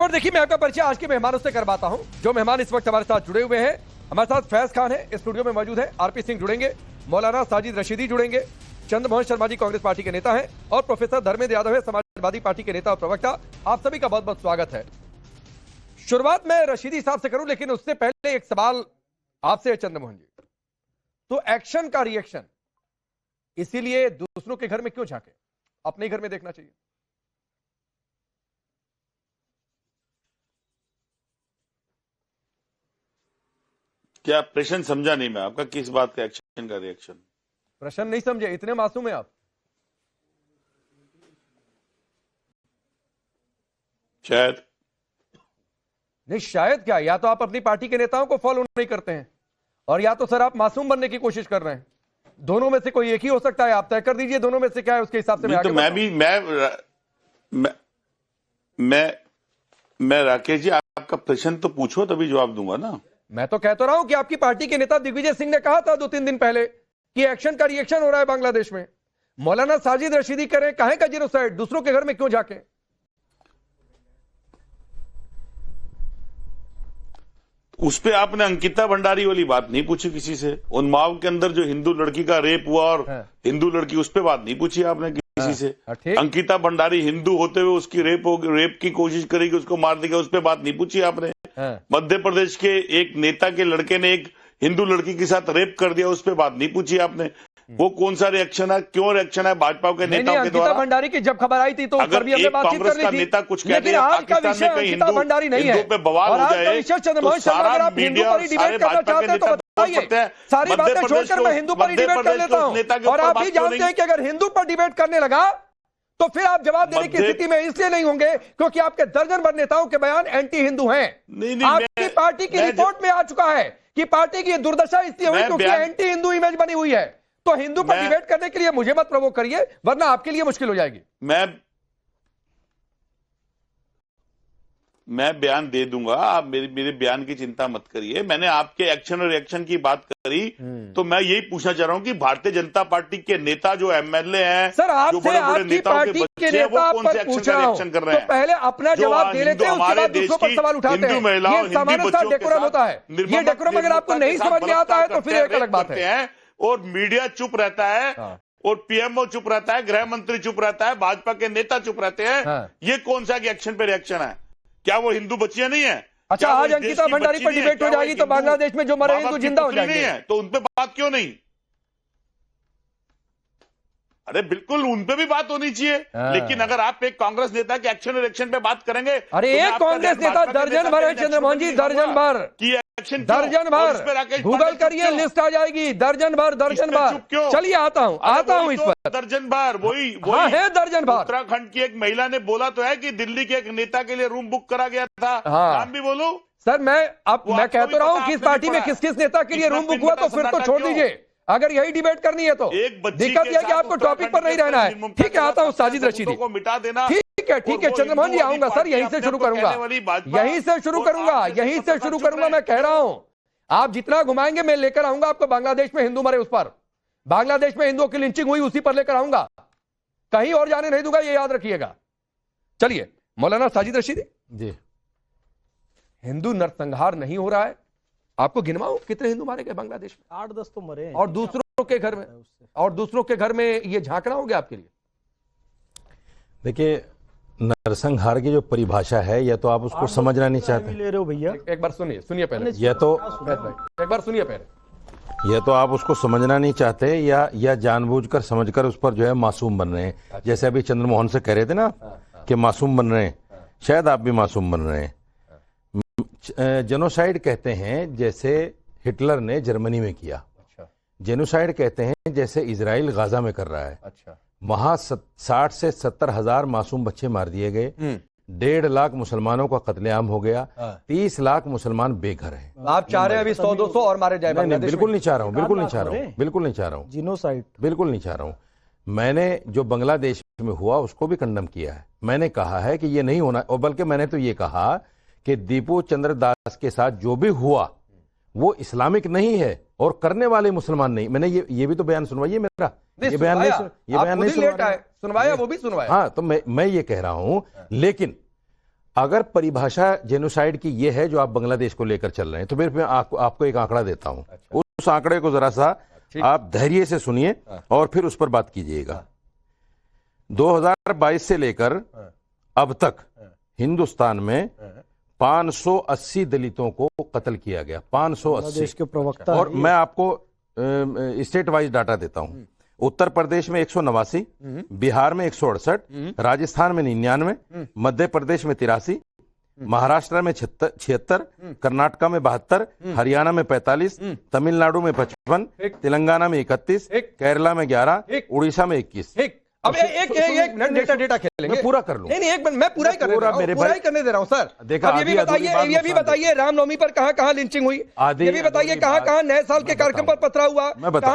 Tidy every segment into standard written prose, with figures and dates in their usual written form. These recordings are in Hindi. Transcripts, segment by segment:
और देखिए, मैं आपका परिचय आज के मेहमानों से करवाता हूं। जो मेहमान इस वक्त हमारे साथ जुड़े हुए हैं, हमारे साथ फैज खान है, स्टूडियो में मौजूद है। आरपी सिंह जुड़ेंगे, मौलाना साजिद रशीदी जुड़ेंगे, चंद्रमोहन शर्मा जी कांग्रेस पार्टी के नेता हैं, और प्रोफेसर धर्मेंद्र यादव है, समाजवादी पार्टी के नेता और प्रवक्ता। आप सभी का बहुत बहुत स्वागत है। शुरुआत मैं रशीदी साहब से करूं, लेकिन उससे पहले एक सवाल आपसे है चंद्रमोहन जी। तो एक्शन का रिएक्शन, इसीलिए दूसरों के घर में क्यों झांके, अपने घर में देखना चाहिए। क्या प्रश्न समझा नहीं मैं आपका, किस बात का एक्शन का रिएक्शन? प्रश्न नहीं समझे, इतने मासूम हैं आप? शायद नहीं, शायद क्या, या तो आप अपनी पार्टी के नेताओं को फॉलो नहीं करते हैं, और या तो सर आप मासूम बनने की कोशिश कर रहे हैं। दोनों में से कोई एक ही हो सकता है। आप तय कर दीजिए दोनों में से क्या है, उसके हिसाब से मैं तो मैं राकेश जी, आपका प्रश्न तो पूछो, तभी जवाब दूंगा ना। मैं तो कहता रहा हूं कि आपकी पार्टी के नेता दिग्विजय सिंह ने कहा था 2-3 दिन पहले कि एक्शन का रिएक्शन हो रहा है बांग्लादेश में। मौलाना साजिद रशीदी कह रहे हैं काहे का जेनोसाइड, दूसरों के घर में क्यों जाके। उस पे आपने अंकिता भंडारी वाली बात नहीं पूछी किसी से। उन्नाव के अंदर जो हिंदू लड़की का रेप हुआ और हिंदू लड़की, उस पे बात नहीं पूछी आपने किसी से। अंकिता भंडारी हिंदू होते हुए उसकी रेप की कोशिश करेगी, उसको मार देगा, उस पे बात नहीं पूछी आपने। मध्य प्रदेश के एक नेता के लड़के ने एक हिंदू लड़की के साथ रेप कर दिया, उस पे बात नहीं पूछी आपने। वो कौन सा रिएक्शन है, क्यों रिएक्शन है भाजपा के नेताओं के द्वारा? भंडारी की जब खबर आई थी तो अगर एक कांग्रेस का नेता कुछ कहते हैं पाकिस्तान में कहीं हिंदू पे बवाल हो जाए तो सारा मीडिया, सारे भाजपा के नेता सारी बातें छोड़कर मैं हिंदू पर डिबेट कर लेता हूं। और आप भी जानते हैं कि अगर हिंदू पर डिबेट करने लगा तो फिर आप जवाब देने की स्थिति में इसलिए नहीं होंगे क्योंकि आपके दर्जन भर नेताओं के बयान एंटी हिंदू हैं। आपकी पार्टी की रिपोर्ट में आ चुका है कि पार्टी की दुर्दशा इसलिए हुई क्योंकि एंटी हिंदू इमेज बनी हुई है। तो हिंदू पर डिबेट करने के लिए मुझे मत प्रवोक करिए, वरना आपके लिए मुश्किल हो जाएगी। मैं बयान दे दूंगा, आप मेरे बयान की चिंता मत करिए। मैंने आपके एक्शन और रिएक्शन की बात करी, तो मैं यही पूछना चाह रहा हूं कि भारतीय जनता पार्टी के नेता जो एमएलए हैं, सर, जो बड़े-बड़े नेताओं के बच्चे हैं, वो कौन से एक्शन का रिएक्शन कर रहे हैं? तो पहले अपना जवाब दे लेते हैं, उसके बाद दूसरों पर सवाल उठाते हैं। हिंदू महिलाओं, हिंदी बच्चों के साथ होता है। ये डेकोरम अगर आपको नहीं समझ में आता है तो फिर एक अलग बात है। और मीडिया चुप रहता है, और पीएमओ चुप रहता है, गृह मंत्री चुप रहता है, भाजपा के नेता चुप रहते हैं। ये कौन सा एक्शन पे रिएक्शन है? क्या वो हिंदू बच्चियां नहीं है? अच्छा, आज अंकिता भंडारी पर डिबेट हो जाएगी तो बांग्लादेश में जो मरे हिंदू जिंदा हो जाएंगे, तो उन पे बात क्यों नहीं? अरे बिल्कुल उन पे भी बात होनी चाहिए, लेकिन अगर आप एक कांग्रेस नेता के एक्शन और रिएक्शन पे बात करेंगे, अरे एक कांग्रेस नेता दर्जन भर है चंद्रमोहन जी, दर्जन भर की दर्जन भर, गूगल करिए लिस्ट आ जाएगी, दर्जन भर। चलिए आता हूं इस पर। दर्जन भर वही है दर्जन भर। उत्तराखंड की एक महिला ने बोला तो है कि दिल्ली के एक नेता के लिए रूम बुक करा गया था। नाम भी बोलूं सर? मैं कहता रहा हूं कि इस पार्टी में किस किस नेता के लिए रूम बुक हुआ, तो फिर तो छोड़ दीजिए। अगर यही डिबेट करनी है तो दिक्कत यह कि आपको टॉपिक पर नहीं रहना है। ठीक है, आता हूं साजिद रशीदी को मिटा देना। ठीक है चंद्रमोहन जी, आऊंगा सर, यहीं से शुरू करूंगा। मैं कह रहा हूं आप जितना घुमाएंगे मैं लेकर आऊंगा आपको। बांग्लादेश में हिंदू मरे उस पर, बांग्लादेश में हिंदुओं की लिंचिंग हुई उसी पर लेकर आऊंगा, कहीं और जाने नहीं दूंगा, ये याद रखिएगा। चलिए मौलाना साजिद रशीदी जी, हिंदू नरसंहार नहीं हो रहा है, आपको गिनवाऊं कितने हिंदू मारे गए बांग्लादेश में? 8-10 तो मरे हैं। और दूसरों के घर में ये झांकना हो गया आपके लिए? देखिए, नरसंहार की जो परिभाषा है, या तो आप उसको समझना नहीं चाहते। ले रहे हो भैया, एक बार सुनिए पहले, या तो एक बार सुनिए पहले, या तो आप उसको समझना नहीं चाहते या जानबूझकर समझकर उस पर जो है मासूम बन रहे हैं। जैसे अभी चंद्रमोहन से कह रहे थे ना कि मासूम बन रहे हैं, शायद आप भी मासूम बन रहे हैं। जेनोसाइड कहते हैं जैसे हिटलर ने जर्मनी में किया। जेनोसाइड कहते हैं जैसे इजराइल गाजा में कर रहा है। वहां 60 से 70 हजार मासूम बच्चे मार दिए गए, 1.5 लाख मुसलमानों का कत्लेआम हो गया, 30 लाख मुसलमान बेघर हैं। आप चाह रहे हैं अभी 100-200 और मारे जाए? नहीं, बिल्कुल नहीं चाह रहा हूँ, बिल्कुल नहीं चाह रहा हूँ, जीनोसाइड बिल्कुल नहीं चाह रहा हूँ। मैंने जो बांग्लादेश में हुआ उसको भी कंडम किया है। मैंने कहा है कि ये नहीं होना, और बल्कि मैंने तो ये कहा कि दीपू चंद्र दास के साथ जो भी हुआ वो इस्लामिक नहीं है और करने वाले मुसलमान नहीं। मैंने ये भी तो बयान सुनवाइए मेरा। ये बयान नहीं सुनवाया, वो भी सुनवाया। हाँ, तो मैं ये कह रहा हूं, लेकिन अगर परिभाषा जेनोसाइड की ये है जो आप बांग्लादेश को लेकर चल रहे हैं, तो फिर मैं आपको एक आंकड़ा देता हूं। अच्छा। उस आंकड़े को जरा सा आप धैर्य से सुनिए और फिर उस पर बात कीजिएगा। 2022 से लेकर अब तक हिंदुस्तान में 580 दलितों को कत्ल किया गया। 580 के प्रवक्ता। और मैं आपको स्टेट वाइज डाटा देता हूं। उत्तर प्रदेश में 189, बिहार में 168, राजस्थान में 99, मध्य प्रदेश में 83, महाराष्ट्र में 76, कर्नाटका में 72, हरियाणा में 45, तमिलनाडु में 55, तेलंगाना में 31, केरला में 11, उड़ीसा में 21। अब एक मिनट डेटा खेलेंगे। मैं पूरा कर लूं। नहीं एक मिनट मैं पूरा ही करने दे रहा हूं सर। देखा, अब ये भी बताइए रामनवमी पर कहां लिंचिंग हुई, ये भी बताइए कहां नए साल के कार्यक्रम पर पथराव हुआ,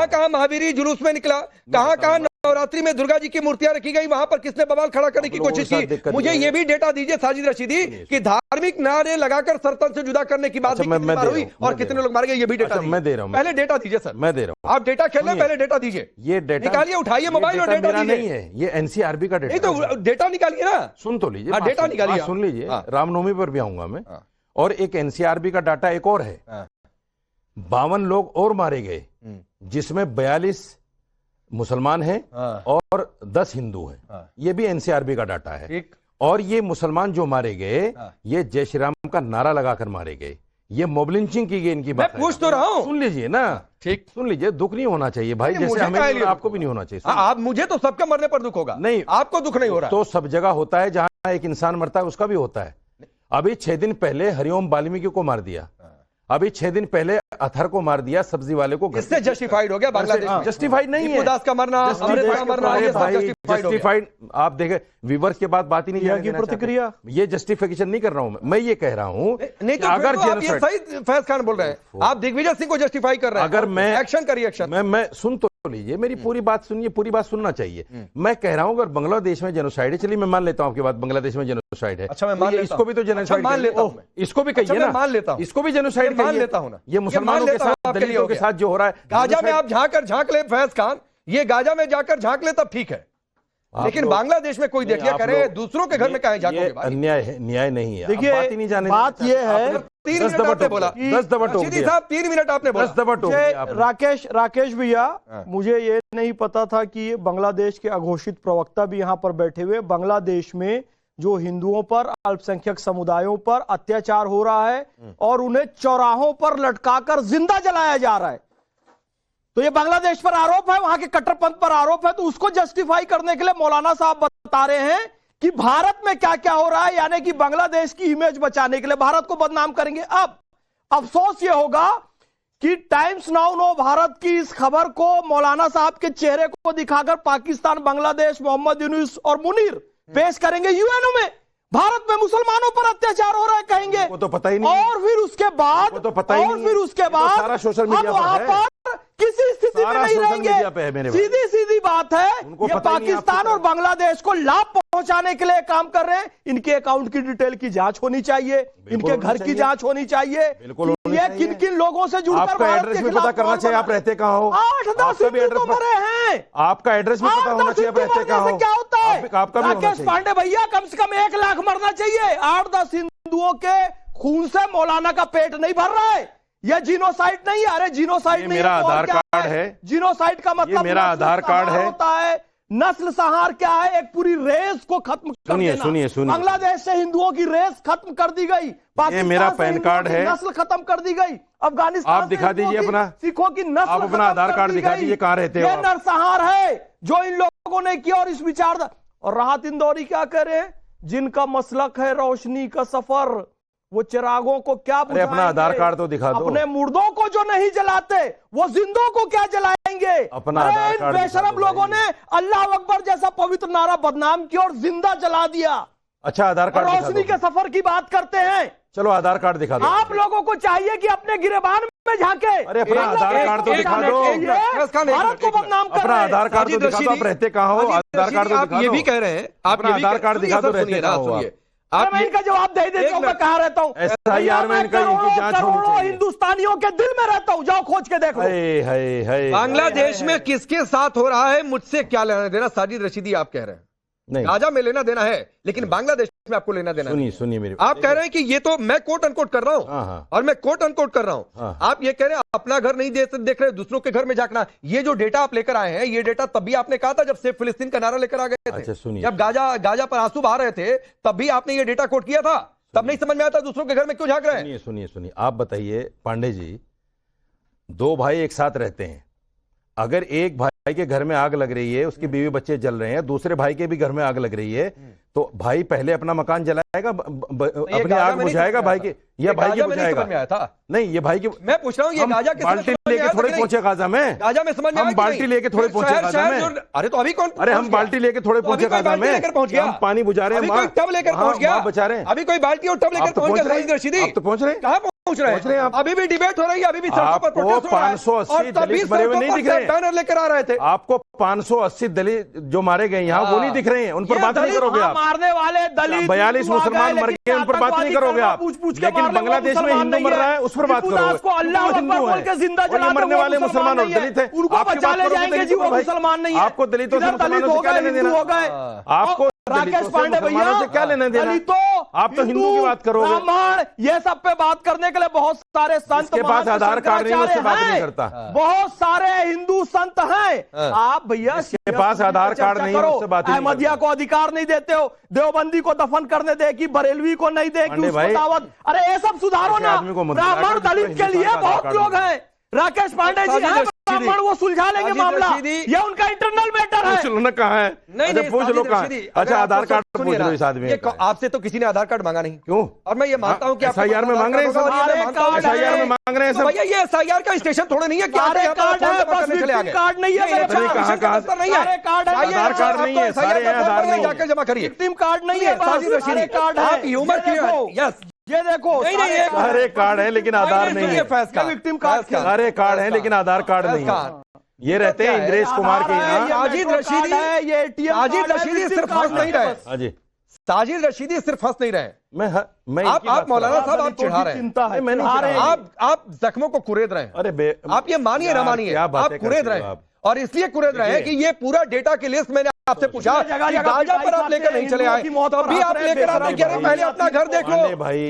कहां महावीरी जुलूस में निकला, कहां नवरात्रि में दुर्गा जी की मूर्तियां रखी गई, वहां पर किसने बवाल खड़ा करने की कोशिश की। मुझे ये भी डेटा दीजिए साजिद रशीदी कि धार्मिक नारे लगाकर सरतन से जुदा करने की बात हुई और कितने लोग मारे गए, ये भी डेटा मैं दे रहा हूं। पहले डेटा दीजिए सर। मैं दे रहा हूं। आप डेटा खेल रहे, पहले डेटा दीजिए। ये डेटा निकालिए, उठाइए मोबाइल और डेटा नहीं है, ये एनसीआरबी का डेटा। नहीं तो डेटा निकालिए ना। सुन तो लीजिए, डेटा निकालिए, सुन लीजिए। रामनवमी पर भी आऊंगा मैं। और एक एनसीआरबी का डाटा एक और है। 52 लोग और मारे गए, जिसमें 42 मुसलमान हैं और 10 हिंदू हैं। ये भी एनसीआरबी का डाटा है। और ये मुसलमान जो मारे गए, ये जय श्री राम का नारा लगाकर मारे गए। ये मोब लिंचिंग की गई इनकी बात। मैं पूछ तो रहा हूं। सुन लीजिए ना। ठीक, सुन लीजिए। दुख नहीं होना चाहिए भाई, जैसे हमें आपको भी नहीं होना चाहिए। आप मुझे तो सबके मरने पर दुख होगा। नहीं, आपको दुख नहीं हो रहा। तो सब जगह होता है, जहां एक इंसान मरता है उसका भी होता है। अभी 6 दिन पहले हरिओम वाल्मीकि को मार दिया, अभी 6 दिन पहले अथर को मार दिया, सब्जी वाले को। इससे जस्टिफाइड हो गया बांग्लादेश में? जस्टिफाइड नहीं है। उदास का मरना, जस्टिफाइड। आप देखें विवर्स के बाद बात ही नहीं की प्रतिक्रिया। ये जस्टिफिकेशन नहीं कर रहा हूं मैं ये कह रहा हूं नहीं तो अगर आप ये सही फैज खान बोल रहे हैं, आप दिग्विजय सिंह को जस्टिफाई कर रहे हैं। अगर मैं एक्शन करिए, एक्शन। मैं सुन तो लीजिए, मेरी पूरी बात सुनिए, पूरी बात सुनना चाहिए। मैं कह रहा हूं अगर बांग्लादेश में जेनोसाइड है, चलिए मैं मान लेता हूं आपकी बात, बांग्लादेश में जेनोसाइड है। अच्छा, मैं मान लेता हूं। इसको भी तो जेनोसाइड मान लेता हूं। इसको भी कहिए ना, मान लेता हूं। इसको भी जेनोसाइड मान लेता हूं ना। ये मुसलमानों के साथ, दलितों के साथ जो हो रहा है, गाजा में आप झांक ले फैज खान, ये गाजा में जाकर झांक ले तब ठीक है, लेकिन बांग्लादेश में कोई देखिए करे, दूसरों के घर में कहीं झांकोगे भाई? अन्याय है, न्याय नहीं है। देखिए बात ही नहीं जाने, बात ये है 3 मिनट आपने बोला, 10 दफा टोक दिया साहब, 3 मिनट आपने बोला, 10 दफा टोक दिया। राकेश भैया, मुझे ये नहीं पता था कि बांग्लादेश के अघोषित प्रवक्ता भी यहाँ पर बैठे हुए। बांग्लादेश में जो हिंदुओं पर, अल्पसंख्यक समुदायों पर अत्याचार हो रहा है और उन्हें चौराहों पर लटकाकर जिंदा जलाया जा रहा है, तो ये बांग्लादेश पर आरोप है, वहां के कट्टरपंथ पर आरोप है। तो उसको जस्टिफाई करने के लिए मौलाना साहब बता रहे हैं कि भारत में क्या क्या हो रहा है, यानी कि बांग्लादेश की इमेज बचाने के लिए भारत को बदनाम करेंगे। अब अफसोस यह होगा कि टाइम्स नाउ नो भारत की इस खबर को मौलाना साहब के चेहरे को दिखाकर पाकिस्तान, बांग्लादेश, मोहम्मद यूनुस और मुनीर पेश करेंगे यूएनओ में। भारत में मुसलमानों पर अत्याचार हो रहा है कहेंगे, वो तो पता ही नहीं। और फिर उसके बाद, तो पता ही नहीं। फिर उसके बाद सारा सोशल मीडिया पर किसी स्थिति में नहीं रहेंगे। सीधी सीधी बात है, ये पाकिस्तान और बांग्लादेश को लाभ पहुंचाने के लिए काम कर रहे हैं। इनके अकाउंट की डिटेल की जांच होनी चाहिए, इनके घर की जांच होनी चाहिए, ये किन किन लोगों से जुड़कर आपका एड्रेस भी पता करना चाहिए, आप रहते कहाँ हो। 8-10 हिंदू मरे हैं, आपका एड्रेस भी पता होना चाहिए, आप रहते कहाँ हो। क्या होता है आपका भी राकेश पांडे भैया, कम से कम 1 लाख मरना चाहिए। 8-10 हिंदुओं के खून से मौलाना का पेट नहीं भर रहा है। यह जीनोसाइड नहीं है। अरे जीनोसाइड मेरा आधार कार्ड है। जीनोसाइड का मतलब मेरा आधार कार्ड है होता है। नस्ल संहार क्या है? एक पूरी रेस को खत्म कर देना। सुनिए बांग्लादेश से हिंदुओं की रेस खत्म कर दी गई, पाकिस्तान मेरा पैन कार्ड है, नस्ल खत्म कर दी गई। अफगानिस्तान आप दिखा दीजिए अपना, सिखों की नस्ल, आप अपना आधार कार्ड दिखा दीजिए, कहां रहते हो। यह नरसंहार है जो इन लोगों ने किया। और इस विचार, और राहत इंदौरी क्या कह रहे हैं, जिनका मसलक है रोशनी का सफर, वो चिरागों को क्या बुझाएंगे? अपना आधार कार्ड तो दिखा दो। अपने मुर्दों को जो नहीं जलाते वो जिंदों को क्या जलाएंगे? अपना आधार कार्ड बेशरम लोगों ने अल्लाह अकबर जैसा पवित्र नारा बदनाम किया और जिंदा जला दिया। अच्छा, आधार कार्ड रोशनी के सफर की बात करते हैं। चलो आधार कार्ड दिखा दो। आप लोगों को चाहिए कि अपने गिरेबान में झांके। अरे अपना आधार कार्ड तो दिखा दो, भारत को बदनाम कर अपना आधार कार्ड तो दिखा दो। आप रहते कहाँ हो? आधार कार्ड तो दिखा दो। ये भी कह रहे हैं, आप आधार कार्ड दिखा दो, रहते कहाँ हो? मैं इनका जवाब दे देता हूं, मैं कहां रहता हूं। SIR में इनकी जांच होनी चाहिए। हिंदुस्तानियों के दिल में रहता हूं, जाओ खोज के देखो। बांग्लादेश में किसके साथ हो रहा है, मुझसे क्या लेना देना? साजिद रशीदी आप कह रहे हैं नहीं। गाजा में लेना देना है, लेकिन बांग्लादेश में आपको लेना देना नहीं। सुनिए मेरी, आप कह रहे हैं कि ये तो मैं कोट अनकोट कर रहा हूं, और मैं कोट अनकोट कर रहा हूं। आप ये कह रहे हैं अपना घर नहीं देख रहे, दूसरों के घर में झांकना। ये जो डेटा आप लेकर आए हैं, ये डेटा तब भी आपने कहा था जब से फिलिस्तीन का नारा लेकर आ गए थे। अच्छा सुनिए, जब गाजा पर आंसू बहा रहे थे तब भी आपने ये डेटा कोट किया था। तब नहीं समझ में आता दूसरों के घर में क्यों झांक रहे हैं। सुनिए, आप बताइए पांडे जी, दो भाई एक साथ रहते हैं, अगर एक भाई के घर में आग लग रही है, उसके बीवी बच्चे जल रहे हैं, दूसरे भाई के भी घर में आग लग रही है, तो भाई पहले अपना मकान जलाएगा, अपनी आग बुझाएगा भाई के, या भाई की बुझाएगा? नहीं, ये भाई की। मैं पूछ रहा हूँ, ये गाजा बाल्टी लेके थोड़े पहुंचे गाजा में? गाजा में समझ में हम बाल्टी लेके थोड़े पहुंचे गाजा में? अरे तो अभी कौन? अरे हम बाल्टी लेके थोड़े पहुंचे गाजा में, हम पानी बुझा रहे हैं, टब लेकर पहुंच गया, बचा रहे हैं। अभी कोई बाल्टी और टब लेकर पहुंच गया रशीदी? आप तो पहुंच रहे हैं, कहाँ पहुंच रहे हैं? अभी भी डिबेट हो रही है, अभी भी सड़कों पर प्रोटेस्ट हो रहा है, 580 दलित मरे हुए नहीं दिख रहे, बैनर लेकर आ रहे थे। आपको 580 दलित जो मारे गए यहाँ वो नहीं दिख रहे हैं, उन पर बात नहीं करोगे आप। मारने वाले दलित 42 मुसलमान मर गए, उन पर बात नहीं करोगे आप। लेकिन बांग्लादेश में हिंदू मर रहा है, उस पर बात करोगे। अल्लाह अकबर बोल के जिंदा जलाते मरने वाले मुसलमान और दलित है, उनको बचा ले जाएंगे जी, वो मुसलमान नहीं है। आपको दलितों से मुसलमानों से क्या लेना देना? आपको राकेश पांडे भैया से क्या लेना देना? आप तो हिंदू की बात करोगे, ब्राह्मण, ये सब पे बात करने के लिए बहुत सारे संत के पास आधार कार्ड नहीं, उससे बात नहीं करता। बहुत सारे हिंदू संत हैं, आप भैया के पास आधार कार्ड नहीं, उससे बात नहीं। अहमदिया को अधिकार नहीं देते हो, देवबंदी को दफन करने दे कि बरेलवी को नहीं दे कि उसको दावत। अरे ये सब सुधारो ना, ब्राह्मण दलित के लिए बहुत लोग हैं। राकेश पांडे जी हैं ब्राह्मण, वो सुलझा लेंगे मामला, ये उनका इंटरनल मैटर है। पूछ लो कहाँ है, नहीं पूछ लो कहाँ है। अच्छा आधार कार्ड पूछ लो इस आदमी, आपसे तो किसी ने आधार कार्ड मांगा नहीं, क्यों? और मैं ये मानता हूँ कि SIR में मांग रहे हैं, SIR में मांग रहे हैं सब। भैया ये SIR का स्टेशन थोड़े नहीं है कि कार्ड है, कार्ड नहीं है, कहाँ कहाँ नहीं है, आधार कार्ड नहीं है, सारे आधार नहीं जाकर जमा करिए। सिम कार्ड नहीं है, कार्ड है। आप ह्यूमर क्यों? ये देखो, सारे कार्ड है लेकिन आधार नहीं है, विक्टिम कार्ड, सारे कार्ड है लेकिन आधार कार्ड नहीं है। ये रहते हैं इंद्रेश कुमार के यहाँ। साजिद रशीदी है, ये ATM साजिद रशीदी सिर्फ हंस नहीं रहे, साजिद रशीदी सिर्फ हंस नहीं रहे। मैं आप मौलाना साहब आप चिढ़ा रहे हैं, आप जख्मों को कुरेद रहे हैं। अरे आप ये मानिए ना मानिए, आप कुरेद रहे हैं, और इसलिए कुरेद रहे हैं कि ये पूरा डेटा की लिस्ट मैंने आपसे पूछा कि गाजा पर आप लेकर नहीं चले आए, तभी आप लेकर आते कि अरे पहले अपना घर देख लो,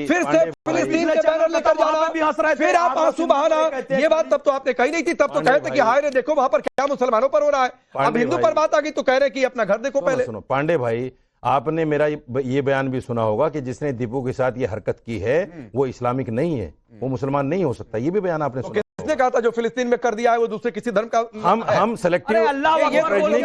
फिर से फिलिस्तीन के बैनर लेकर जाना, फिर आप आंसू बहाना। ये बात तब तो आपने कही नहीं थी, तब तो कहते कि हाय रे देखो वहां पर क्या मुसलमानों पर हो रहा है। अब हिंदू पर बात आ गई तो कह रहे कि अपना घर देखो पहले। सुनो पांडे भाई, आपने मेरा ये बयान भी सुना होगा कि जिसने दीपू के साथ ये हरकत की है वो इस्लामिक नहीं है, वो मुसलमान नहीं हो सकता। ये भी बयान आपने सुना। किसने कहा था जो फिलिस्तीन में कर दिया है वो दूसरे किसी धर्म का? हम सेलेक्टिव नहीं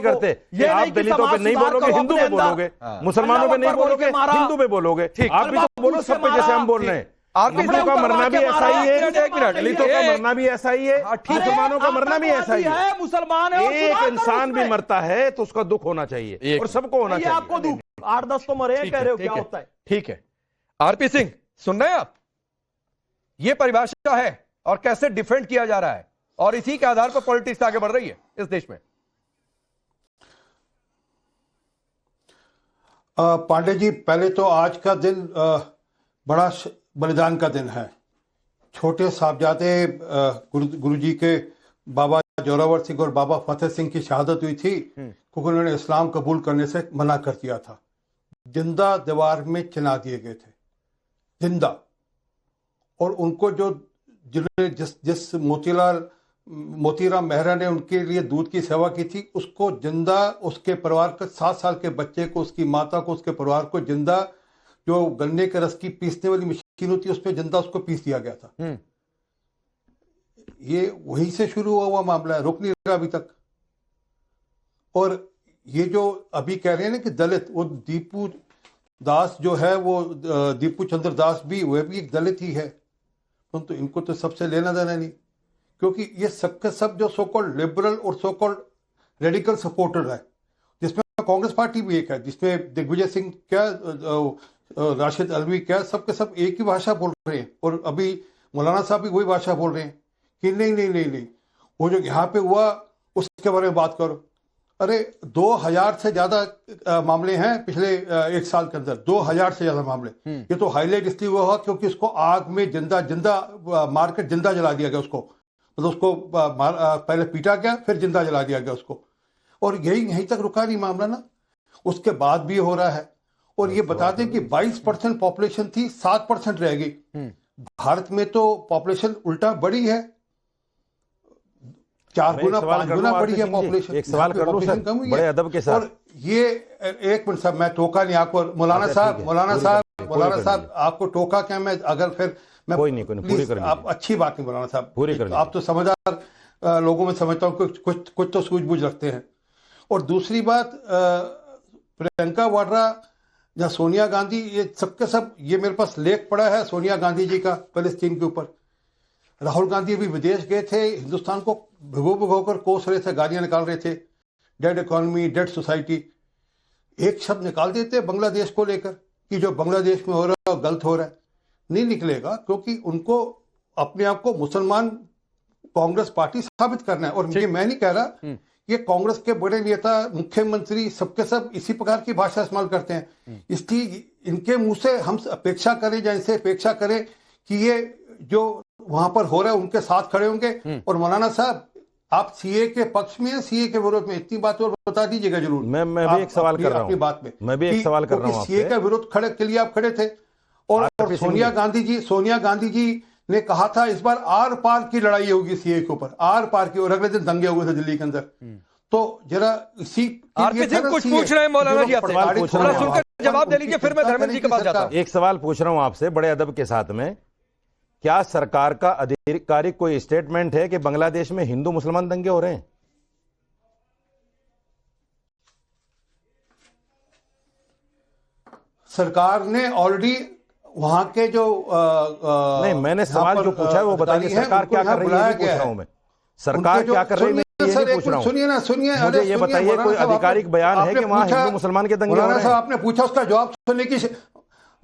करते। आप दलितों पे नहीं बोलोगे, हिंदू पे बोलोगे, मुसलमानों पे नहीं बोलोगे, हिंदू पे बोलोगे। आप भी तो बोलो सब पे, जैसे हम बोल रहे हैं। हिंदुओं का मरना भी ऐसा ही है, दलितों का मरना भी ऐसा ही है, मुसलमानों का मरना भी ऐसा ही है। मुसलमान एक इंसान भी मरता है तो उसका दुख होना चाहिए और सबको होना चाहिए। आपको दुख 8-10 तो मरे, कह रहे हो क्या होता है? ठीक है, आरपी सिंह सुन रहे हैं आप? ये परिभाषा है और कैसे डिफेंड किया जा रहा है, और इसी के आधार पर पॉलिटिक्स आगे बढ़ रही है इस देश में। पांडे जी, पहले तो आज का दिन बड़ा बलिदान का दिन है। छोटे साहबजादे गुरु जी के बाबा जोरावर सिंह और बाबा फतेह सिंह की शहादत हुई थी क्योंकि उन्होंने इस्लाम कबूल करने से मना कर दिया था। जिंदा दीवार में चिना दिए गए थे, जिंदा। और उनको जो जिस मोतीराम मेहरा ने उनके लिए दूध की सेवा की थी, उसको जिंदा, उसके परिवार के 7 साल के बच्चे को, उसकी माता को, उसके परिवार को जिंदा, जो गन्ने के रस की पीसने वाली मशीन होती है उस पर जिंदा उसको पीस दिया गया था। ये वहीं से शुरू हुआ मामला है, रुक नहीं रहा अभी तक। और ये जो अभी कह रहे हैं ना कि दलित, वो दीपू दास जो है, वो दीपू चंद्र दास भी, वह भी एक दलित ही है, तो इनको तो सबसे लेना देना नहीं, क्योंकि ये सबके सब जो सो कॉल्ड लिबरल और सो कॉल्ड रेडिकल सपोर्टर है, जिसमें कांग्रेस पार्टी भी एक है, जिसमें दिग्विजय सिंह क्या, राशिद अलवी क्या, सबके सब एक ही भाषा बोल रहे हैं। और अभी मौलाना साहब भी वही भाषा बोल रहे हैं कि नहीं नहीं नहीं नहीं, वो जो यहाँ पे हुआ उसके बारे में बात करो। अरे 2000 से ज्यादा मामले हैं पिछले 1 साल के अंदर, 2000 से ज्यादा मामले। ये तो हाईलाइट इसलिए हुआ क्योंकि उसको आग में जिंदा मार कर जिंदा जला दिया गया उसको, मतलब उसको पहले पीटा गया फिर जिंदा जला दिया गया उसको। और यहीं तक रुका नहीं मामला ना, उसके बाद भी हो रहा है। और ये बता दें कि 22% पॉपुलेशन थी, 7% रह गई। भारत में तो पॉपुलेशन उल्टा बढ़ी है, 4 गुना 5 गुना बढ़ी है पॉपुलेशन। एक सवाल कर लो सर, बड़े अदब के साथ। और ये एक मिनट साहब, मैं टोका नहीं आपको, मौलाना साहब आपको टोका क्या मैं, अगर फिर मैं कोई नहीं पूरी कर, आप अच्छी बात नहीं मौलाना साहब, पूरी कर, आप तो समझदार लोगों में समझता हूँ कुछ तो सूझबूझ रखते हैं। और दूसरी बात, प्रियंका वाड्रा या सोनिया गांधी, ये सबके सब, ये मेरे पास लेख पड़ा है सोनिया गांधी जी का फलस्तीन के ऊपर। राहुल गांधी अभी विदेश गए थे, हिंदुस्तान को भिगो कर कोस रहे थे, गालियां निकाल रहे थे, डेड इकोनॉमी, डेड सोसाइटी। एक शब्द निकाल देते बांग्लादेश को लेकर कि जो बांग्लादेश में हो रहा है गलत हो रहा है, नहीं निकलेगा, क्योंकि उनको अपने आप को मुसलमान कांग्रेस पार्टी साबित करना है। और मैं नहीं कह रहा, ये कांग्रेस के बड़े नेता, मुख्यमंत्री, सबके सब इसी प्रकार की भाषा इस्तेमाल करते हैं। इसलिए इनके मुंह से हम अपेक्षा करें, या इनसे अपेक्षा करें कि ये जो वहां पर हो रहा है उनके साथ खड़े होंगे। और मौलाना साहब, आप सीए के पक्ष में, सीए के विरोध में, इतनी बात और बता दीजिएगा जरूर। मैं भी एक सवाल कर रहा हूं, बात में मैं भी एक सवाल कर रहा हूं, सीए का विरोध खड़े के लिए आप खड़े थे। और सोनिया गांधी जी ने कहा था इस बार आर पार की लड़ाई होगी सीए के ऊपर, आर पार की। और अगले दिन दंगे हुए थे दिल्ली के अंदर। तो जरा इसी कुछ पूछ रहे हैं मौलाना जी आपसे, थोड़ा सुनकर जवाब दे लीजिए, फिर मैं धर्मेंद्र जी के पास जाता हूं। एक सवाल पूछ रहा हूं आपसे बड़े अदब के साथ में, क्या सरकार का आधिकारिक कोई स्टेटमेंट है कि बांग्लादेश में हिंदू मुसलमान दंगे हो रहे हैं? सरकार ने ऑलरेडी वहां के जो नहीं, मैंने सवाल जो पूछा है वो बताइए, सरकार क्या कर रही है, पूछ रहा हूं मैं। सरकार क्या कर रही है ये नहीं पूछ रहा हूं। सुनिए, मुझे ये बताइए कोई आधिकारिक बयान है कि वहां हिंदू मुसलमान के दंगे हो रहे हैं? आपने पूछा, उसका जवाब सुनने की,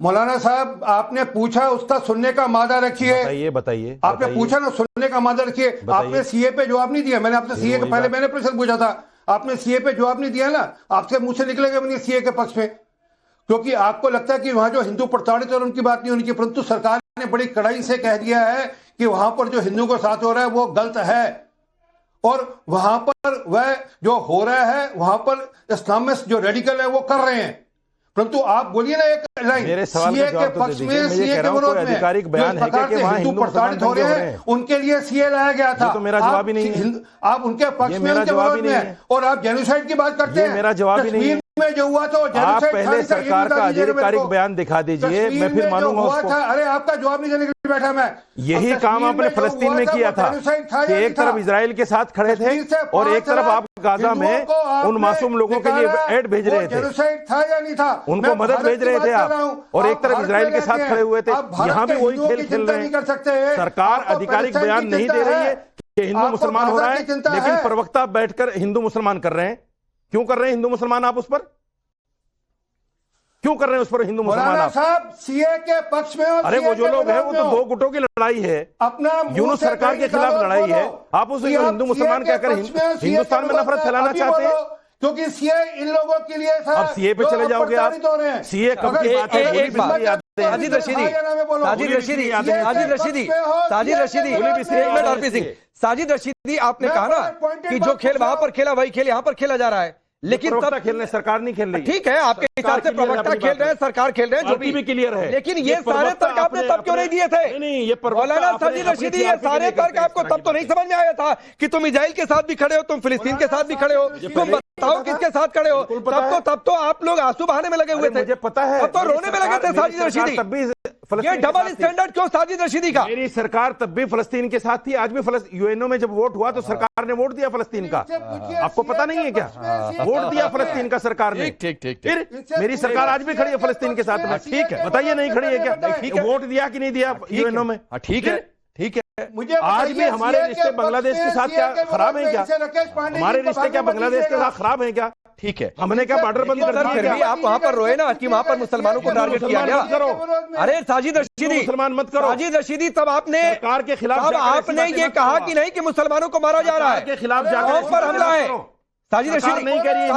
मौलाना साहब आपने पूछा, उसका सुनने का मादा रखिए। बताइए आपने पूछा ना, सुनने का मादा रखिए। आपने सीए पे जवाब नहीं दिया। मैंने आपसे सीए के पहले मैंने प्रश्न पूछा था, आपने सीए पे जवाब नहीं दिया ना, आपके मुंह से निकलेगा नहीं सीए के पक्ष में, क्योंकि आपको लगता है कि वहां जो हिंदू प्रताड़ित और उनकी बात नहीं होनी चाहिए। परंतु सरकार ने बड़ी कड़ाई से कह दिया है कि वहां पर जो हिंदू को साथ हो रहा है वो गलत है। और वहां पर वह जो हो रहा है, वहां पर इस्लामिस्ट जो रेडिकल है वो कर रहे हैं। परंतु आप बोलिए ना एक लाइन, मेरे सवाल सीए के पक्ष में, सीए के विरोध में आधिकारिक बयान है कि वहां हिंदू प्रताड़ित हो रहे हैं, उनके लिए सीए लाया गया था। तो मेरा जवाब ही नहीं है। आप उनके पक्ष में, उनके विरोध में, और आप जेनोसाइड की बात करते हैं। मेरा जवाब ही नहीं है। में जो हुआ तो आप पहले सरकार का आधिकारिक बयान दिखा दीजिए, मैं फिर मानूंगा उसको। अरे आपका जवाब नहीं देने के लिए बैठा मैं। यही काम आपने फलस्तीन में किया था कि एक तरफ इजराइल के साथ खड़े थे और एक तरफ आप गाजा में उन मासूम लोगों के लिए एड भेज रहे थे, था या नहीं था, उनको मदद भेज रहे थे आप, और एक तरफ इजराइल के साथ खड़े हुए थे। यहाँ भी वही खेल खेल रहे हैं। सरकार आधिकारिक बयान नहीं दे रही है कि हिंदू मुसलमान हो रहा है, लेकिन प्रवक्ता बैठकर हिंदू मुसलमान कर रहे हैं। क्यों कर रहे हैं हिंदू मुसलमान? आप उस पर क्यों कर रहे हैं, उस पर हिंदू मुसलमान आप? साहब सीए के पक्ष में, अरे वो जो लोग हैं वो तो दो गुटों की लड़ाई है, अपना यूनुस सरकार के खिलाफ लड़ाई है। आप उस हिंदू मुसलमान कहकर हिंदुस्तान में नफरत फैलाना चाहते हैं, क्योंकि सीए इन लोगों के लिए था। अब सीए पे चले जाओगे आप? सीए कब की बात है? साजिद रशीदी, आपने कहा ना कि जो खेल वहां पर खेला वही खेल यहां पर खेला जा रहा है, लेकिन तब खेलने सरकार नहीं खेल रही। ठीक है, आपके हिसाब से प्रवक्ता खेल रहे हैं, सरकार खेल रहे हैं, जो भी क्लियर है। लेकिन ये सारे तर्क आपने तब क्यों नहीं दिए थे? नहीं, ये मौलाना साजिद रशीदी, ये सारे तर्क आपको तब तो नहीं समझ में आया था कि तुम इजराइल के साथ भी खड़े हो, तुम फिलिस्तीन के साथ भी खड़े हो, तुम बताओ किसके साथ खड़े हो। तब तो आप लोग आंसू बहाने में लगे हुए थे, मुझे पता है, तब तो रोने में लगे थे साजिद रशीदी। ये डबल स्टैंडर्ड क्यों साजिद रशीदी का? मेरी सरकार तब भी फलस्तीन के साथ थी, आज भी यूएनओ में जब वोट हुआ तो सरकार ने वोट दिया फलस्तीन का। आपको पता नहीं है क्या? वोट दिया फलस्तीन का सरकार ने। ठीक। फिर मेरी सरकार आज भी खड़ी है फलस्तीन के साथ में। ठीक है, बताइए नहीं खड़ी है क्या? वोट दिया कि नहीं दिया यूएनओ में? ठीक है। मुझे आज भी हमारे रिश्ते बांग्लादेश के साथ क्या खराब है क्या? हमारे रिश्ते क्या बांग्लादेश के साथ खराब है क्या? ठीक है, हमने क्या बॉर्डर बंद कर दिया? फिर भी आप वहां पर रोए ना कि वहां पर मुसलमानों को टारगेट किया गया। अरे साजिद रशीदी, मुसलमान मत करो। साजिद रशीदी, तब आपने सरकार के खिलाफ, तब आपने ये कहा कि नहीं कि मुसलमानों को मारा जा रहा है, के खिलाफ कौन पर हमला है? साजिद रशीदी नहीं कह रही है।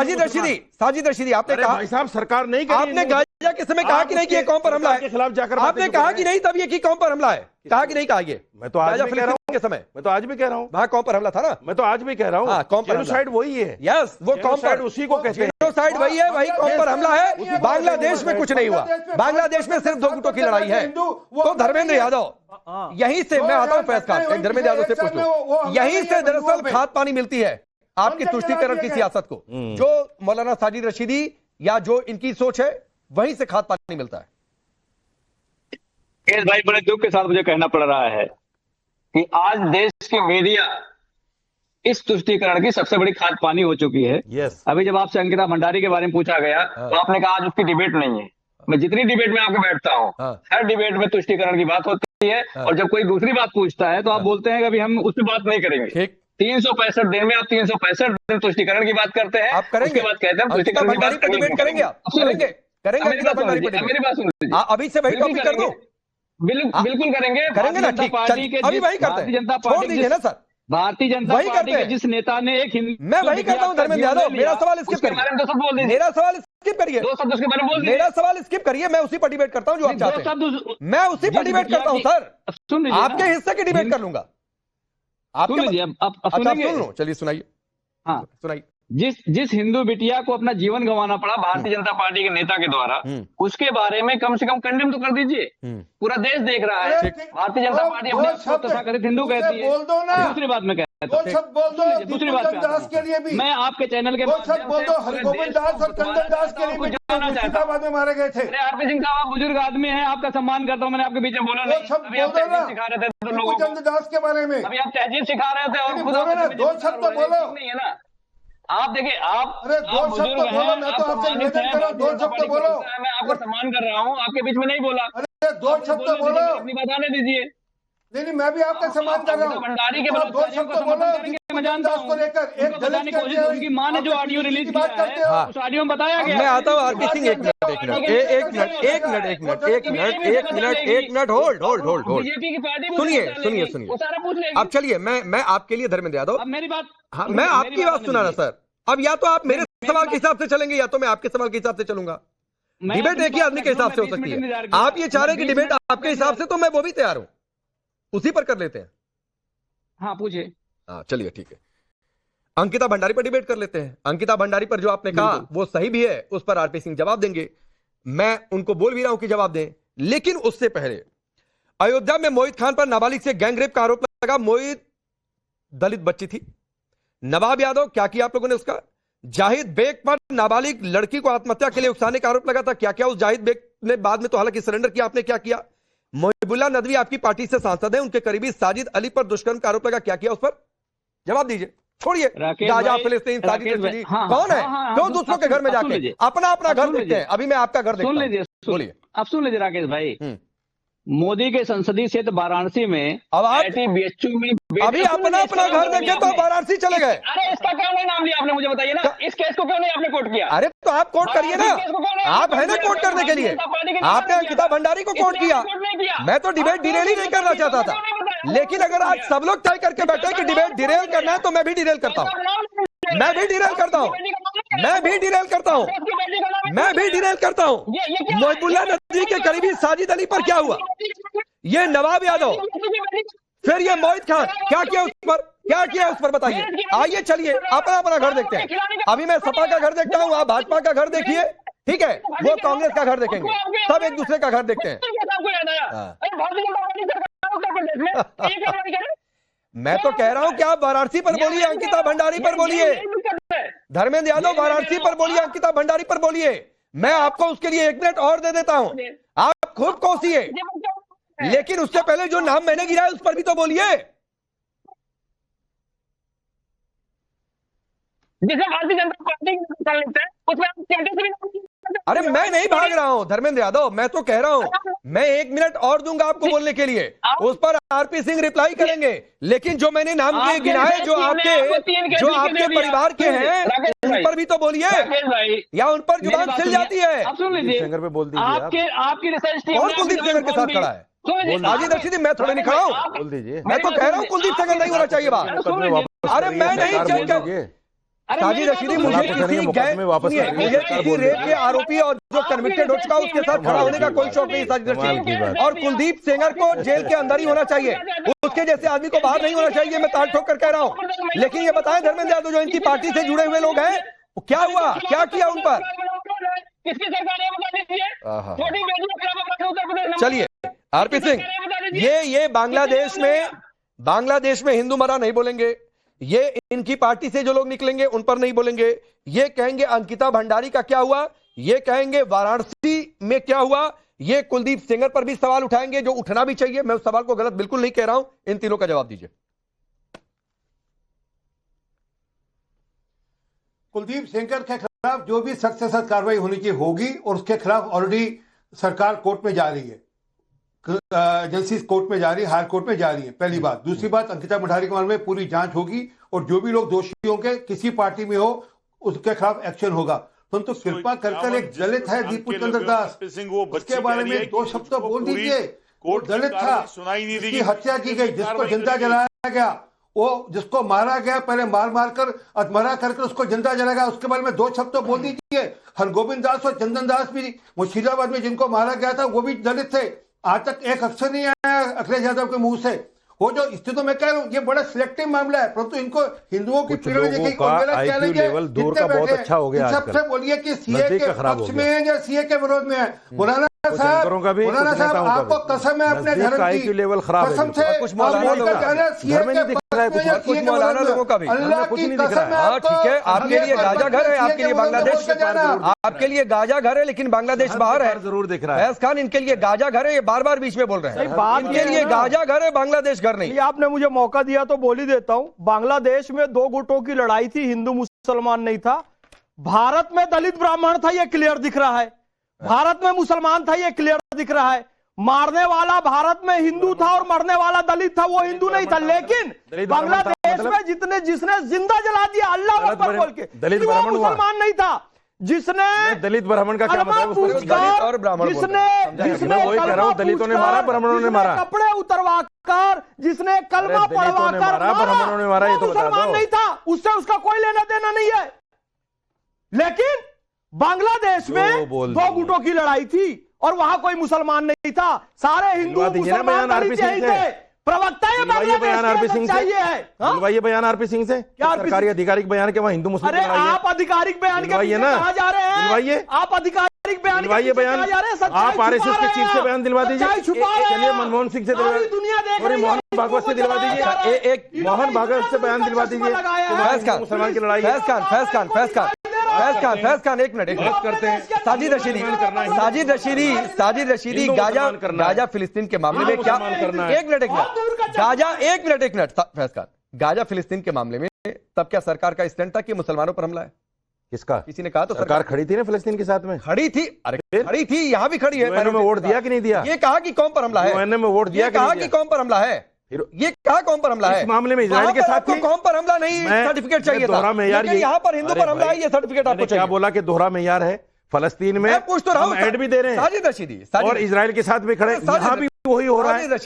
साजिद रशीदी, आपने कहा, भाई साहब सरकार नहीं, आपने गाजा के समय कहा कि नहीं कि ये कौन पर हमला है? के खिलाफ जाकर आपने कहा कि नहीं तब ये कि कौन पर हमला है? कहा कि नहीं कहा? ये मैं तो आज भी कह रहा हूं के समय? मैं तो आज भी कह रहा हूँ। वहां कौम पर हमला था ना? मैं तो आज भी कह रहा हूँ। कौम पर जेनोसाइड वही है। यस, वो कौम पर उसी को कहते हैं। जेनोसाइड वही है, वही कौम पर हमला है। बांग्लादेश में कुछ नहीं हुआ, बांग्लादेश में सिर्फ 2 गुटों की लड़ाई है। तो धर्मेंद्र यादव, यहीं से मैं आता हूं फैज खान, धर्मेंद्र यादव से पूछ लो, यहीं से दरअसल खाद पानी मिलती है आपकी तुष्टीकरण की सियासत को। जो मौलाना साजिद रशीदी या जो इनकी सोच है, वहीं से खाद पानी मिलता है। भाई, बड़े दुख के साथ मुझे कहना पड़ रहा है कि आज देश की मीडिया इस तुष्टीकरण की सबसे बड़ी खाद पानी हो चुकी है। अभी जब आपसे अंकिता भंडारी के बारे में पूछा गया तो आपने कहा आज उसकी डिबेट नहीं है। मैं जितनी डिबेट में आपको बैठता हूँ, हर डिबेट में तुष्टीकरण की बात होती है, और जब कोई दूसरी बात पूछता है तो आप बोलते हैं कि अभी हम उस पर बात नहीं करेंगे। 365 दिन में आप 365 दिन तुष्टीकरण की बात करते हैं, आप करेंगे, उसके बाद कहते हैं तुष्टीकरण की बात डिबेट करेंगे, आप करेंगे, मेरी बात सुन लीजिए, अभी से वही टॉपिक कर दो। बिल्कुल करेंगे ना, ठीक, पार्टी के अभी वही करते हैं, जनता छोड़ दीजिए ना सर। भारतीय जनता पार्टी के जिस नेता ने एक मैं वही करता हूं धर्मेंद्र यादव, मेरा सवाल स्किप करिए, मेरा सवाल स्किप करिए, 2 शब्द उसके बारे में बोल दीजिए, मेरा सवाल स्किप करिए, मैं उसी पर डिबेट करता हूं जो आप चाहते हैं, मैं उसी पर डिबेट करता हूं सर। सुन लीजिए, आपके हिस्से की डिबेट कर लूंगा, सुन लीजिए, आप सुन लो, चलिए सुनाइए। हाँ सुनाइए। जिस हिंदू बिटिया को अपना जीवन गंवाना पड़ा भारतीय जनता पार्टी के नेता के द्वारा, उसके बारे में कम से कम कंडेम तो कर दीजिए। पूरा देश देख रहा है, भारतीय जनता पार्टी अपने तथाकथित हिंदू कहती है। दूसरी बात में कहता हूं, दूसरी बात मैं आपके चैनल के मारे गए थे। आरपी सिंह साहब, आप बुजुर्ग आदमी हैं, आपका सम्मान करता हूँ, मैंने आपके बीच में बोला नहीं। अभी आप तहजीब सिखा रहे थे लोगों को, दास के बारे में अभी आप तहजीब सिखा रहे थे और खुद 2 शब्द बोलो। नहीं है ना, आप देखिए, आप दो शब्द बोलो, मैं तो आपसे निवेदन कर रहा हूं, 2 शब्द बोलो। मैं आपका सम्मान कर रहा हूँ, आपके बीच में नहीं बोला। अरे 2 शब्द बोलो, अपनी बात आने दीजिए। नहीं, मैं भी आपका सम्मान कर रहा हूँ। भंडारी के 2 शब्द बोलो, मैं जानता हूँ को लेकर एक बताने की कोशिश, उनकी मां ने जो ऑडियो रिलीज किया है, उस ऑडियो में बताया गया। मैं आता हूँ आरपी सिंह, एक मिनट, होल्ड। बीजेपी की पार्टी सुनिए। अब चलिए, मैं आपके लिए धर्मेंद्र यादव, अब मेरी बात, हाँ, मैं आपकी बात सुना रहा सर। अब या तो आप मेरे सवाल के हिसाब से चलेंगे, या तो मैं आपके सवाल के हिसाब से चलूंगा। डिबेट एक ही आदमी के हिसाब से हो सकती है। आप ये चाह रहे हैं कि डिबेट आपके हिसाब से, तो मैं वो भी तैयार हूं, उसी पर कर लेते हैं। हाँ पूछिए। हाँ चलिए ठीक है, अंकिता भंडारी पर डिबेट कर लेते हैं। अंकिता भंडारी पर जो आपने कहा वो सही भी है, उस पर आरपी सिंह जवाब देंगे, मैं उनको बोल भी रहा हूं कि जवाब दें। लेकिन उससे पहले अयोध्या में मोहित खान पर नाबालिग से गैंगरेप का आरोप लगा। मोहित दलित बच्ची थी। नवाब यादव, क्या किया आप लोगों ने उसका? जाहिद बेग पर नाबालिग लड़की को आत्महत्या के लिए उकसाने का आरोप लगा था, क्या क्या उस जाहिद बेग ने बाद में तो हालांकि सरेंडर किया, आपने क्या किया? मोहिबुल्लाह नदवी आपकी पार्टी से सांसद है, उनके करीबी साजिद अली पर दुष्कर्म का आरोप लगा, क्या किया उस पर? जवाब दीजिए। छोड़िए गाजा, फिलिस्तीन, साजिद रशीदी कौन है? क्यों दूसरों के घर में जाके अपना घर देखते हैं? अभी मैं आपका घर देखता हूं। सुन लीजिए, बोलिए। अब सुन लीजिए राकेश भाई, मोदी के संसदीय क्षेत्र वाराणसी में अब आप बीएचयू में अभी अपना घर देखे तो वाराणसी चले गए। अरे इसका क्यों नहीं नाम लिया आपने, मुझे बताइए ना, इस केस को क्यों नहीं आपने कोर्ट किया? अरे तो आप कोर्ट करिए ना, आप है ना कोर्ट करने के लिए। आपने अंकिता भंडारी को कोर्ट किया, मैं तो डिबेट डिरेल ही नहीं करना चाहता था। लेकिन अगर आज सब लोग तय करके बैठे कि डिबेट डिरेल करना है, तो मैं भी डिरेल करता हूँ, मैं भी डिरेल करता हूँ। मोहिबुल्लाह नदवी के करीबी साजिद अली पर क्या हुआ? ये नवाब यादव, फिर ये मोहित खान, क्या किया उस पर बताइए। आइए चलिए अपना घर देखते हैं। अभी मैं सपा का घर देखता हूँ, आप भाजपा का घर देखिए, ठीक है? वो कांग्रेस का घर देखेंगे, सब एक दूसरे का घर देखते हैं। मैं तो कह रहा हूं कि आप वाराणसी पर बोलिए, अंकिता भंडारी पर बोलिए। धर्मेंद्र यादव वाराणसी पर बोलिए, अंकिता भंडारी पर बोलिए। मैं आपको उसके लिए 1 मिनट और दे देता हूं, आप खूब कोसिए, लेकिन उससे पहले जो नाम मैंने गिराया उस पर भी तो बोलिए। जिसे भारतीय जनता पार्टी लेते हैं उसमें अरे मैं नहीं भाग रहा हूं धर्मेंद्र यादव, मैं तो कह रहा हूं मैं 1 मिनट और दूंगा आपको बोलने के लिए, उस पर आरपी सिंह रिप्लाई करेंगे। लेकिन जो मैंने नाम के गिनाए जो आपके परिवार के हैं उन पर भी तो बोलिए, या उन पर जुबान सिल जाती है। आप सुन लीजिए, पे बोल दीजिए। आपकी रिसर्च टीम कौन कुलदीप सेंगर के साथ खड़ा है? साजिद रशीदी, मैं थोड़े नहीं खड़ा हूं, बोल दीजिए। मैं तो कह रहा हूं कुलदीप सेंगर नहीं होना चाहिए बात। अरे मैं नहीं, साजिद रशीदी मुझे किसी रेप के आरोपी और जो कन्विक्टेड हो चुका उसके साथ खड़ा होने का कोई शौक नहीं साजिद रशीदी, और कुलदीप सेंगर को जेल के अंदर ही होना चाहिए, उसके जैसे आदमी को बाहर नहीं होना चाहिए, मैं ताल ठोक कर कह रहा हूं। लेकिन ये बताएं धर्मेंद्र यादव जो इनकी पार्टी से जुड़े हुए लोग हैं, क्या हुआ, क्या किया उन पर? चलिए आरपी सिंह, ये बांग्लादेश में हिंदू मरा नहीं बोलेंगे, ये इनकी पार्टी से जो लोग निकलेंगे उन पर नहीं बोलेंगे, ये कहेंगे अंकिता भंडारी का क्या हुआ, ये कहेंगे वाराणसी में क्या हुआ, ये कुलदीप सेंगर पर भी सवाल उठाएंगे जो उठना भी चाहिए। मैं उस सवाल को गलत बिल्कुल नहीं कह रहा हूं, इन तीनों का जवाब दीजिए। कुलदीप सेंगर के खिलाफ जो भी सख्त से सख्त कार्रवाई होनी चाहिए होगी, और उसके खिलाफ ऑलरेडी सरकार कोर्ट में जा रही है, जस्टिस कोर्ट में जा रही है, हाई कोर्ट में जा रही है, पहली बात। दूसरी बात, अंकिता भंडारी के मामले में पूरी जांच होगी और जो भी लोग दोषी होंगे किसी पार्टी में हो उसके खिलाफ एक्शन होगा। परंतु कृपा कर एक दलित है दीपू चंद्र दास, उसके बारे में 2 शब्द तो बोल दीजिए। वो दलित था, उसकी हत्या की गई, जिसको जिंदा जलाया गया, वो जिसको मारा गया, पहले मार कर अधमरा करके उसको जिंदा जलाया गया, उसके बारे में 2 शब्द तो बोल दीजिए। हरगोविंद दास और चंदन दास भी मुर्शिदाबाद में जिनको मारा गया था वो भी दलित थे, आज तक एक अक्षर नहीं आया अखिलेश यादव के मुंह से। वो जो स्थिति में कह रहा हूँ, ये बड़ा सिलेक्टिव मामला है, परंतु इनको हिंदुओं की पीढ़ी अच्छा हो गया। सबसे बोलिए कि सीए के पक्ष में है या सीए के विरोध में है। मौलाना साहब आपको कसम है अपने धर्म की, लेवल खराब कसम से कुछ मौलाना लोगों का भी ठीक है। आपके लिए गाजा घर है, आपके लिए बांग्लादेश, आपके लिए गाजा घर है, लेकिन बांग्लादेश बाहर है, जरूर दिख रहा है। फैज खान इनके लिए गाजा घर है, ये बार बार बीच में बोल रहे हैं, इनके लिए गाजा घर है, बांग्लादेश घर नहीं। आपने मुझे मौका दिया तो बोल ही देता हूं। बांग्लादेश में 2 गुटों की लड़ाई थी, हिंदू मुसलमान नहीं था। भारत में दलित ब्राह्मण था, ये क्लियर दिख रहा है। भारत में मुसलमान था, ये क्लियर दिख रहा है। मारने वाला भारत में हिंदू था और मरने वाला दलित था, वो हिंदू नहीं था। लेकिन बांग्लादेश में जिसने जिंदा जला दिया अल्लाह अकबर बोल के, दलित ब्राह्मण मुसलमान नहीं था। जिसने दलित ब्राह्मण का क्या मतलब? और ब्राह्मण जिसने वही कह रहा हूं, दलितों ने मारा, ब्राह्मणों ने मारा। कपड़े उतरवा कर, जिसने कलमा पढ़वा कर ब्राह्मणों ने मारा, ये तो मुसलमान नहीं था, उससे उसका कोई लेना देना नहीं है। लेकिन बांग्लादेश में 2 गुटों की लड़ाई थी और वहां कोई मुसलमान नहीं था, सारे हिंदू मुसलमान दलित यही थे। प्रवक्ता ये बयान आरपी सिंह से है, ये बयान आरपी सिंह से क्या सरकारी आधिकारिक बयान के वहां हिंदू मुस्लिम? अरे आप आधिकारिक बयान के पीछे कहां जा रहे हैं? आप आधिकारिक बयान दिलवाइए बयान, आप आरएसएस के चीफ से बयान दिलवा दीजिए। चलिए मनमोहन सिंह से दिलवा, मोहन भागवत से दिलवा दीजिए, एक मोहन भागवत से बयान दिलवा दीजिए। मुसलमान की लड़ाई, फैज खान एक मिनट करते हैं। साजिद रशीदी गाजा फिलिस्तीन के मामले में क्या, एक मिनट फैज खान, गाजा फिलिस्तीन के मामले में तब क्या सरकार का स्टैंड था कि मुसलमानों पर हमला है? किसका? किसी ने कहा तो सरकार खड़ी थी ना फिलिस्तीन के साथ में, खड़ी थी। अरे खड़ी थी, यहाँ भी खड़ी है। मैंने वोट दिया कि नहीं दिया? ये कहा कि कौम पर हमला है, मैंने वोट दिया, कहा कि कौम पर हमला है, ये कहा कौम पर हमला है। इस मामले में इजराइल के साथ कौम पर हमला नहीं, सर्टिफिकेट चाहिए था, लेकिन यहाँ पर हिंदू पर हमला है, ये सर्टिफिकेट आपको चाहिए। क्या बोला कि दोहरा मेयार है फलस्तीन में? पूछ तो रहा हूं, ऐड भी दे रहे हैं साजिद रशीदी, और इजराइल के साथ भी खड़े, यहाँ भी वही हो रहा है।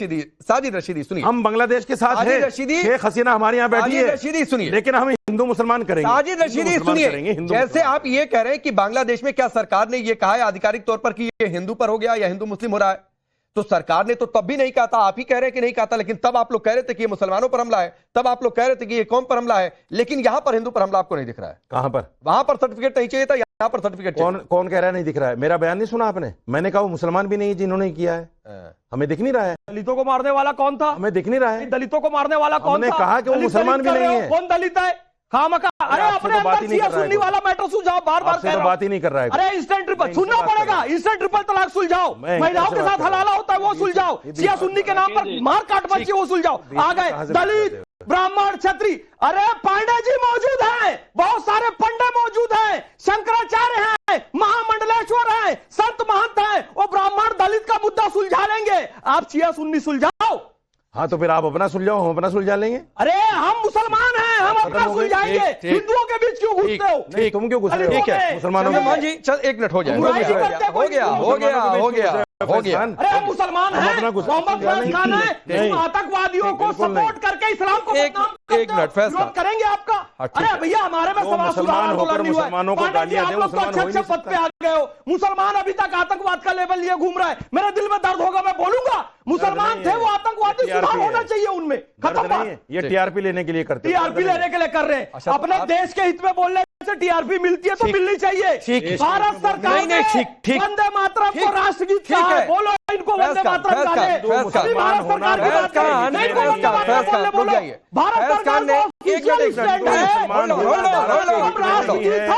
साजिद रशीदी सुनिए, हम बांग्लादेश के साथ हैं, शेख हसीना हमारे यहाँ बैठी है, रशीदी सुनिए, लेकिन हम हिंदू मुसलमान करेंगे। साजिद रशीदी सुनिए, जैसे आप ये कह रहे हैं कि बांग्लादेश में क्या सरकार ने ये कहा है आधिकारिक तौर पर कि ये हिंदू पर हो गया या हिंदू मुस्लिम हो रहा है, तो सरकार ने तो तब भी नहीं कहा था, आप ही कह रहे हैं कि नहीं कहा था, लेकिन तब आप लोग कह रहे थे कि ये मुसलमानों पर हमला है, तब आप लोग कह रहे थे कि ये कौम पर हमला है, लेकिन यहां पर हिंदू पर हमला आपको नहीं दिख रहा है। कहां पर? वहां पर सर्टिफिकेट नहीं चाहिए था, यहां पर सर्टिफिकेट कौन कह रहा है नहीं दिख रहा है? मेरा बयान नहीं सुना आपने? मैंने कहा वो मुसलमान भी नहीं जिन्होंने किया है, हमें दिख नहीं रहा है। दलितों को मारने वाला कौन था? हमें दिख नहीं रहा है। दलितों को मारने वाला कौन था? कहा कि वो मुसलमान भी नहीं है। कौन दलित है? खामखा, अरे अपने अंदर सिया सुन्नी वाला मैटर सुलझाओ, बार बार कह रहा हूं, बात ही नहीं कर रहा है। अरे इंस्टेंट ट्रिपल सुनना पड़ेगा, इंस्टेंट ट्रिपल तलाक सुलझाओ, महिलाओं के साथ हलाला होता है वो सुलझाओ, सिया सुन्नी के नाम पर मार काट मची वो सुलझाओ। आ गए दलित, ब्राह्मण, क्षत्रिय, अरे पांडे जी मौजूद हैं, बहुत सारे पंडे मौजूद हैं, शंकराचार्य हैं, महामंडलेश्वर हैं, संत महंत हैं, वो ब्राह्मण दलित का मुद्दा सुलझा लेंगे। आप सिया सुन्नी सुलझाओ। हाँ तो फिर आप अपना सुलझाओ, हम अपना सुलझा लेंगे। अरे हम मुसलमान हैं, हम अपना सुलझाएंगे, हिंदुओं के बीच क्यों घुसते हो? ठीक, तुम क्यों घुस रहे हो? ठीक है मुसलमानों में जी, चल 1 मिनट हो जाए, हो गया। अरे मुसलमान है, मोहम्मद फैज खान है, आतंकवादियों को सपोर्ट करके इस्लाम को एक मिनट फैज खान करेंगे आपका अरे भैया हमारे में समाज सुधार आंदोलन नहीं हुआ है। पांडे जी, आप लोग तो अच्छे पद पे आ गए हो। मुसलमान अभी तक आतंकवाद का लेवल लिए घूम रहा है। मेरे दिल में दर्द होगा, मैं बोलूंगा मुसलमान थे वो आतंकवादी, सुधार होना चाहिए उनमें। खत्म बात। ये टीआरपी लेने के लिए करते हैं, टीआरपी लेने के लिए कर रहे हैं। अपने देश के हित में बोलने से टीआरपी मिलती है तो मिलनी चाहिए। भारत सरकार ने वंदे मातरम को राष्ट्रगीत कहा है, बोलो इनको वंदे मातरम गाने। भारत सरकार की बात करें, नहीं को वंदे मातरम बोलो। भारत सरकार ने ऑफिशियल स्टैंड है, राष्ट्रगीत है,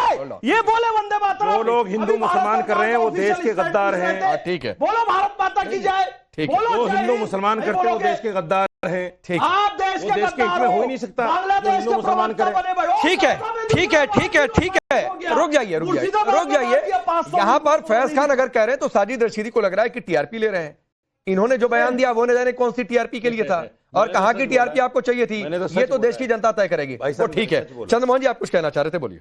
ये बोले वंदे मातरम। वो लोग हिंदू मुसलमान कर रहे हैं, वो देश के गद्दार हैं। ठीक है, बोलो भारत माता की जय। वो हिंदू मुसलमान करते हैं, वो देश के गद्दार हैं। ठीक, आप देश के गद्दार हो ही नहीं सकता, बांग्लादेश के मुसलमान करें। ठीक है, ठीक है, ठीक है, ठीक है, रुक जाइए, रुक जाइए, रुक जाइए। यहां पर फैज खान अगर कह रहे हैं तो साजिद रशीदी को लग रहा है कि टीआरपी ले रहे हैं। इन्होंने जो बयान दिया वो न जाने कौन सी टीआरपी के लिए था और कहां की टीआरपी आपको चाहिए थी, ये तो देश की जनता तय करेगी। तो ठीक है, चंद्रमोहन जी आप कुछ कहना चाह रहे थे, बोलिए।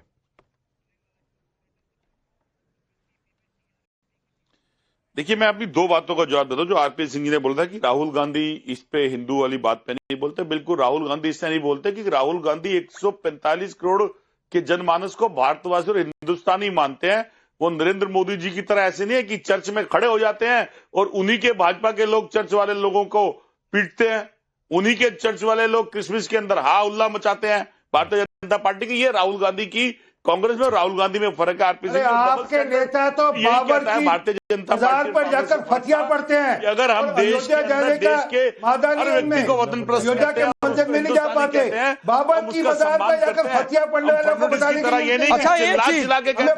देखिए, मैं अपनी दो बातों का जवाब देता हूं। जो आरपी सिंह जी ने बोला था कि राहुल गांधी इस पे हिंदू वाली बात पे नहीं बोलते, बिल्कुल राहुल गांधी इससे नहीं बोलते कि राहुल गांधी 145 करोड़ के जनमानस को भारतवासी और हिंदुस्तानी मानते हैं। वो नरेंद्र मोदी जी की तरह ऐसे नहीं है कि चर्च में खड़े हो जाते हैं और उन्हीं के भाजपा के लोग चर्च वाले लोगों को पीटते हैं, उन्हीं के चर्च वाले लोग क्रिसमस के अंदर हा उल्ला मचाते हैं भारतीय जनता पार्टी की। ये राहुल गांधी की कांग्रेस में और राहुल गांधी में फर्क है। आरपी सिंह आपके नेता तो बाबर की भारतीय जनता पार्टी पर जाकर फतिया पढ़ते हैं। अगर हम देश के हर व्यक्ति को वतन अयोध्या के मंदिर में नहीं जा पाते, बाबर की मजार पर जाकर फतिया पढ़ने वालों को बताने के लिए नहीं। अच्छा, एक चीज,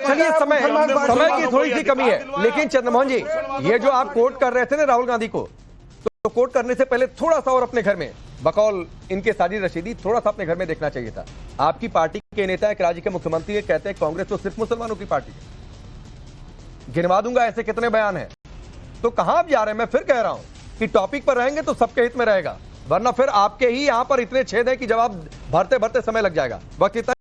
चलिए समय की थोड़ी सी कमी है, लेकिन चंद्रमोहन जी ये जो आप कोट कर रहे थे ना राहुल गांधी को, तो कोट करने से पहले थोड़ा सा और अपने घर में बकौल इनके साजिद रशीदी थोड़ा सा अपने घर में देखना चाहिए था। आपकी पार्टी के नेता एक राज्य के मुख्यमंत्री कहते हैं कांग्रेस तो सिर्फ मुसलमानों की पार्टी है। गिनवा दूंगा ऐसे कितने बयान हैं। तो कहां आप जा रहे हैं? मैं फिर कह रहा हूं कि टॉपिक पर रहेंगे तो सबके हित में रहेगा, वरना फिर आपके ही यहां पर इतने छेद हैं कि जवाब भरते भरते समय लग जाएगा। वक्त इतना